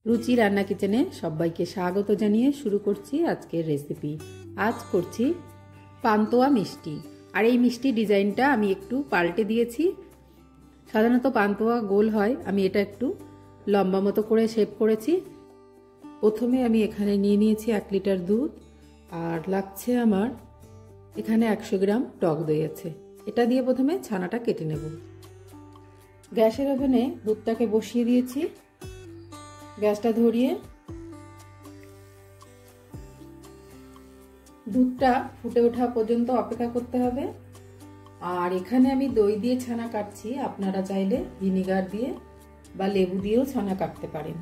রুচি রান্না কিচেনে সবাইকে স্বাগত জানিয়ে শুরু করছি আজকের রেসিপি। আজ করছি পান্তুয়া মিষ্টি। আর এই মিষ্টি ডিজাইনটা আমি একটু পাল্টে দিয়েছি। সাধারণত পান্তুয়া গোল হয়, আমি এটা একটু লম্বা মতো করে শেপ করেছি। প্রথমে আমি এখানে নিয়ে নিয়েছি 1 লিটার দুধ, আর লাগছে আমার এখানে 100 গ্রাম টক দই আছে। এটা দিয়ে প্রথমে ছানাটা কেটে নেব। গ্যাসের ওভেনে দুধটাকে বসিয়ে দিয়েছি। গ্যাসটা ধরিয়ে দুধটা ফুটে ওঠা পর্যন্ত অপেক্ষা করতে হবে। আর এখানে আমি দই দিয়ে ছানা কাটছি, আপনারা চাইলে ভিনিগার দিয়ে বা লেবু দিয়েও ছানা কাটতে পারেন।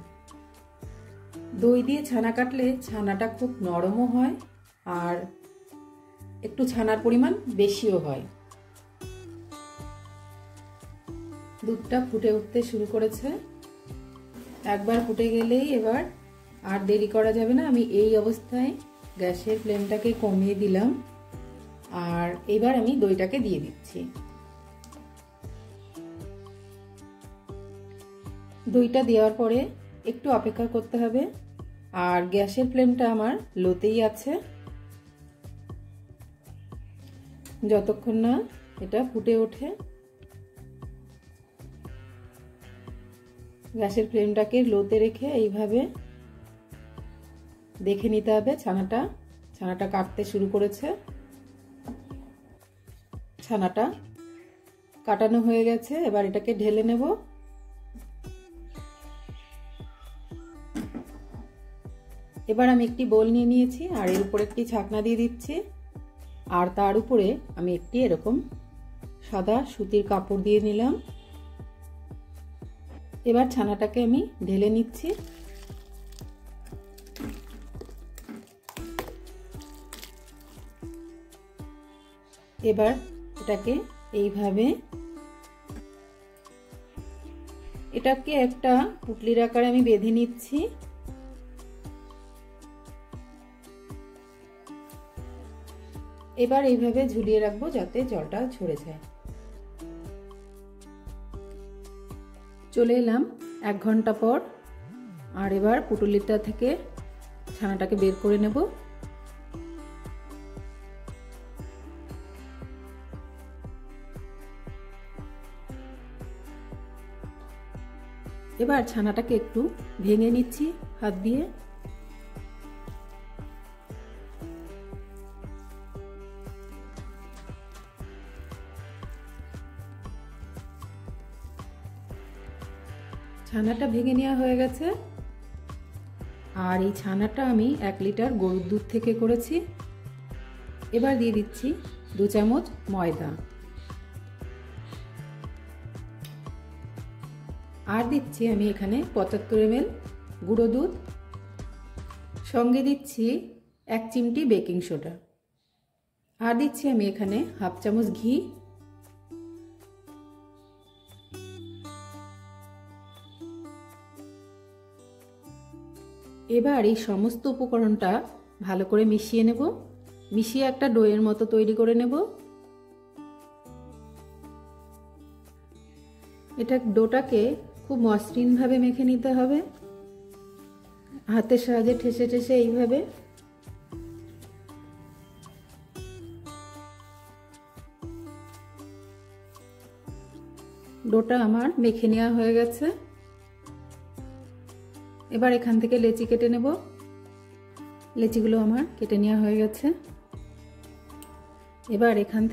দই দিয়ে ছানা কাটলে ছানাটা খুব নরমও হয় আর একটু ছানার পরিমাণ বেশিও হয়। দুধটা ফুটে উঠতে শুরু করেছে। একবার ফুটে গেলেই এবার আর দেরি করা যাবে না। আমি এই অবস্থায় গ্যাসের ফ্লেমটাকে কমিয়ে দিলাম, আর এবার আমি দইটাকে দিয়ে দিচ্ছি। দইটা দেওয়ার পরে একটু অপেক্ষা করতে হবে, আর গ্যাসের ফ্লেমটা আমার লোতেই আছে যতক্ষণ না এটা ফুটে ওঠে। গ্যাসের ফ্লেমটাকে লোতে রেখে এইভাবে দেখে নিতে হবে ছানাটা কাটতে শুরু করেছে। ছানাটা কাটানো হয়ে গেছে, এবার এটাকে ঢেলে নেব। এবার আমি একটি বোল নিয়ে নিয়েছি, আর এর উপরে একটি ছাকনা দিয়ে দিচ্ছি, আর তার উপরে আমি একটি এরকম সাদা সুতির কাপড় দিয়ে নিলাম। এবার ছানাটাকে আমি ঢেলে নিচ্ছি। এবার এটাকে এইভাবে একটা পুটলির আকারে আমি বেঁধে নিচ্ছি। এবার এইভাবে ঝুলিয়ে রাখবো যাতে জলটা ঝরে যায়। চলে এলাম 1 ঘন্টা পর, আর এবার পুটুলিটা থেকে ছানাটাকে বের করে নেব। এবার ছানাটাকে একটু ভেঙে নিচ্ছি হাত দিয়ে। ছানাটা ভেঙে নেওয়া হয়ে গেছে, আর এই ছানাটা আমি 1 লিটার গরুর দুধ থেকে করেছি। এবার দিয়ে দিচ্ছি 2 চামচ ময়দা, আর দিচ্ছি আমি এখানে 75 ml গুঁড়ো দুধ, সঙ্গে দিচ্ছি 1 চিমটি বেকিং সোডা, আর দিচ্ছি আমি এখানে 1/2 চামচ ঘি। এবার এই সমস্ত উপকরণটা ভালো করে মিশিয়ে নেব। মিশিয়ে একটা ডোয়ের মতো তৈরি করে নেব। এটা ডোটাকে খুব মসৃণভাবে মেখে নিতে হবে, হাতের সাহায্যে ঠেসে ঠেসে এইভাবে। ডোটা আমার মেখে নেওয়া হয়ে গেছে। এবার এখান থেকে লেচি কেটে নেব। লেচিগুলো আমার কেটে নেওয়া হয়ে গেছে। এবার এখান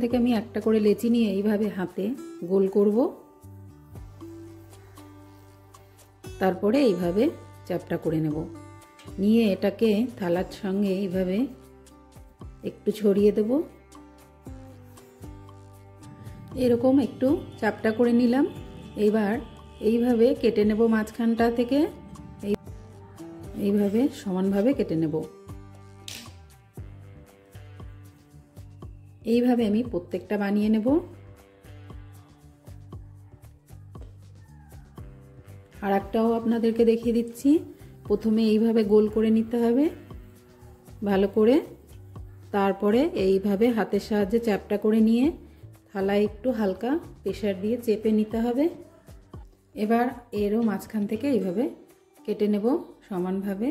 থেকে আমি একটা করে লেচি নিয়ে এইভাবে হাতে গোল করব, তারপরে এইভাবে চ্যাপটা করে নেব। নিয়ে এটাকে থালার সঙ্গে এইভাবে একটু ছড়িয়ে দেব। এরকম একটু চ্যাপটা করে নিলাম। এবার এইভাবে কেটে নেব মাঝখানটা থেকে, এইভাবে সমানভাবে কেটে নেব। এইভাবে আমি প্রত্যেকটা বানিয়ে নেব। আর একটাও আপনাদেরকে দেখিয়ে দিচ্ছি। প্রথমে এইভাবে গোল করে নিতে হবে ভালো করে, তারপরে এইভাবে হাতের সাহায্যে চ্যাপটা করে নিয়ে থালায় একটু হালকা প্রেসার দিয়ে চেপে নিতে হবে। এবার এরও মাঝখান থেকে এইভাবে কেটে নেব সমানভাবে।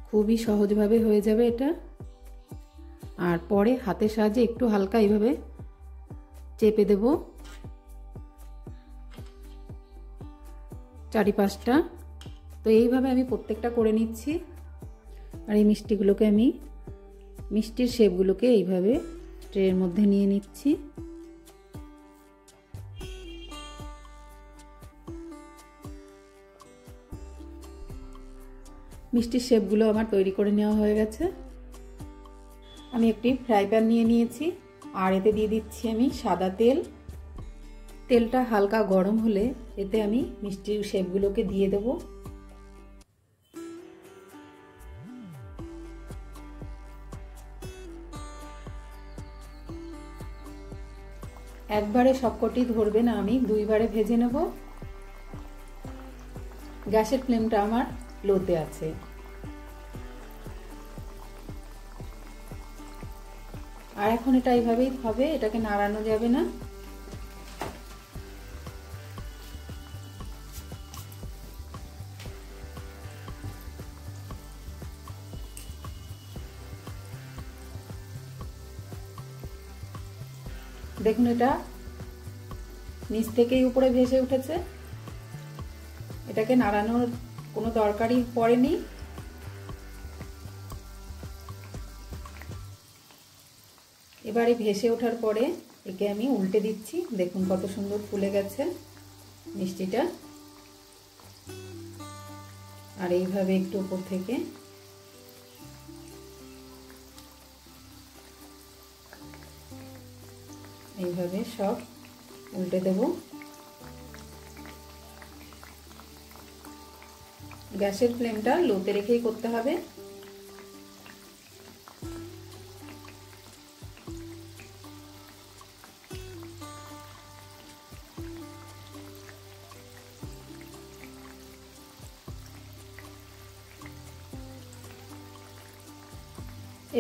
খুবই সহজভাবে হয়ে যাবে এটা। আর পরে হাতের সাহায্যে একটু হালকা এইভাবে চেপে দেব চারিপাশটা। তো এইভাবে আমি প্রত্যেকটা করে নিচ্ছি। আর এই মিষ্টিগুলোকে আমি মিষ্টির শেপগুলোকে এইভাবে ট্রের মধ্যে নিয়ে নিচ্ছি। মিষ্টির শেপগুলো আমার তৈরি করে নেওয়া হয়ে গেছে। আমি একটি ফ্রাই প্যান নিয়ে নিয়েছি আর এতে দিয়ে দিচ্ছি আমি সাদা তেল। তেলটা হালকা গরম হলে এতে আমি মিষ্টির শেপগুলোকে দিয়ে দেব। একবারে সবকটি ধরবে না, আমি দুইবারে ভেজে নেব। গ্যাসের ফ্লেমটা আমার লোতে আছে। আর এখন এটা এইভাবেই হবে, এটাকে নাড়ানো যাবে না। দেখুন এটা নিচ থেকেই উপরে ভেসে উঠেছে। এটাকে নাড়ানোর কোনো দরকারই পড়েনি। এবারে ভেসে ওঠার পরে একে আমি উল্টে দিচ্ছি। দেখুন কত সুন্দর ফুলে গেছে মিষ্টিটা। আর এইভাবে একটু উপর থেকে এইভাবে সব উল্টে দেব। গ্যাসের ফ্লেমটা লোতে রেখেই করতে হবে।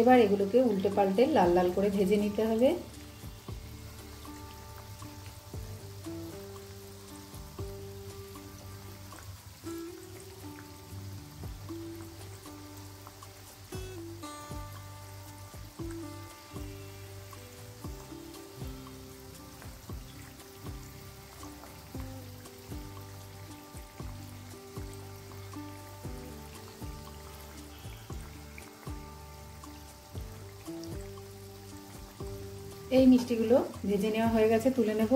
এবার এগুলোকে উল্টে পাল্টে লাল লাল করে ভেজে নিতে হবে। এই মিষ্টিগুলো ভেজে নেওয়া হয়ে গেছে, তুলে নেব।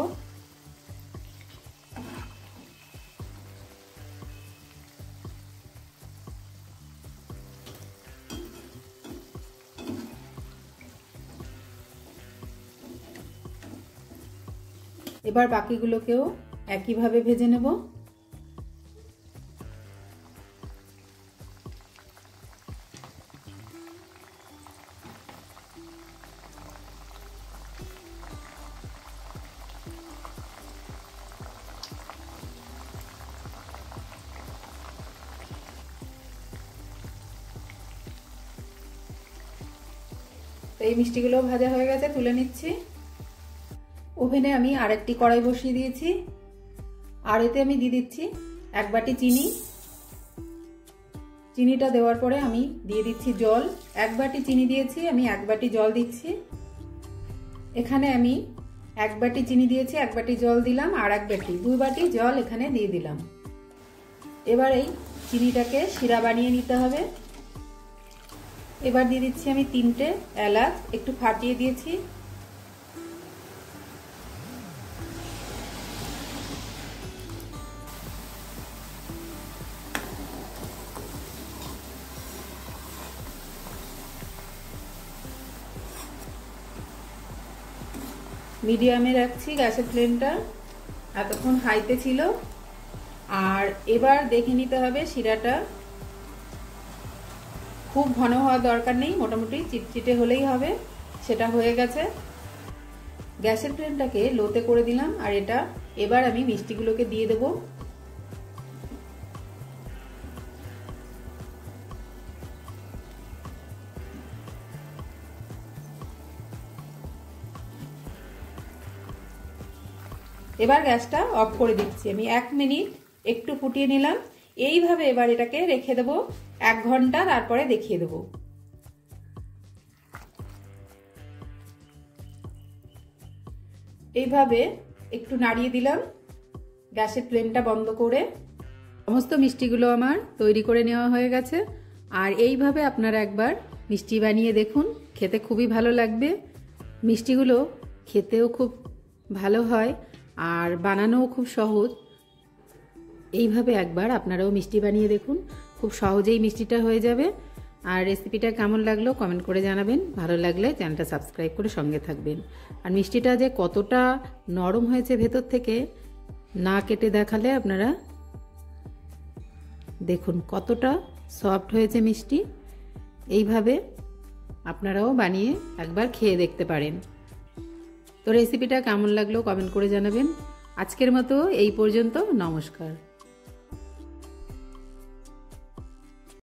এবার বাকিগুলোকেও একইভাবে ভেজে নেব। তো এই মিষ্টিগুলো ভাজা হয়ে গেছে, তুলে নিচ্ছি। ওভেনে আমি আরেকটি কড়াই বসিয়ে দিয়েছি আর এতে আমি দিয়ে দিচ্ছি 1 বাটি চিনি। চিনিটা দেওয়ার পরে আমি দিয়ে দিচ্ছি জল। 1 বাটি চিনি দিয়েছি, আমি 1 বাটি জল দিচ্ছি। এখানে আমি 1 বাটি চিনি দিয়েছি, 1 বাটি জল দিলাম আর 1 বাটি 2 বাটি জল এখানে দিয়ে দিলাম। এবার এই চিনিটাকে শিরা বানিয়ে নিতে হবে। এবার দিয়ে দিচ্ছি আমি 3টে এলাচ, একটু ফাটিয়ে দিয়েছি। মিডিয়ামে রাখছি গ্যাসের ফ্লেমটা, এতক্ষণ হাইতে ছিল। আর এবার দেখে নিতে হবে শিরাটা খুব ঘন হওয়ার দরকার নেই, মোটামুটি চিটচিটে হলেই হবে। সেটা হয়ে গেছে। গ্যাসের ফ্লেমটাকে লোতে করে দিলাম আর এটা এবার আমি মিষ্টিগুলোকে দিয়ে দেবো। এবার গ্যাসটা অফ করে দিচ্ছি। আমি 1 মিনিট একটু ফুটিয়ে নিলাম। এইভাবে এবার এটাকে রেখে দেবো 1 ঘন্টা, তারপরে দেখিয়ে দেবো। এইভাবে একটু নাড়িয়ে দিলাম গ্যাসের ফ্লেমটা বন্ধ করে। সমস্ত মিষ্টিগুলো আমার তৈরি করে নেওয়া হয়ে গেছে। আর এইভাবে আপনারা একবার মিষ্টি বানিয়ে দেখুন, খেতে খুবই ভালো লাগবে। মিষ্টিগুলো খেতেও খুব ভালো হয় আর বানানোও খুব সহজ। এইভাবে একবার আপনারাও মিষ্টি বানিয়ে দেখুন, খুব সহজেই মিষ্টিটা হয়ে যাবে। আর রেসিপিটা কেমন লাগলো কমেন্ট করে জানাবেন। ভালো লাগলে চ্যানেলটা সাবস্ক্রাইব করে সঙ্গে থাকবেন। আর মিষ্টিটা যে কতটা নরম হয়েছে ভেতর থেকে, না কেটে দেখালে আপনারা দেখুন কতটা সফট হয়েছে মিষ্টি। এইভাবে আপনারাও বানিয়ে একবার খেয়ে দেখতে পারেন। তো রেসিপিটা কেমন লাগলো কমেন্ট করে জানাবেন। আজকের মতো এই পর্যন্ত, নমস্কার।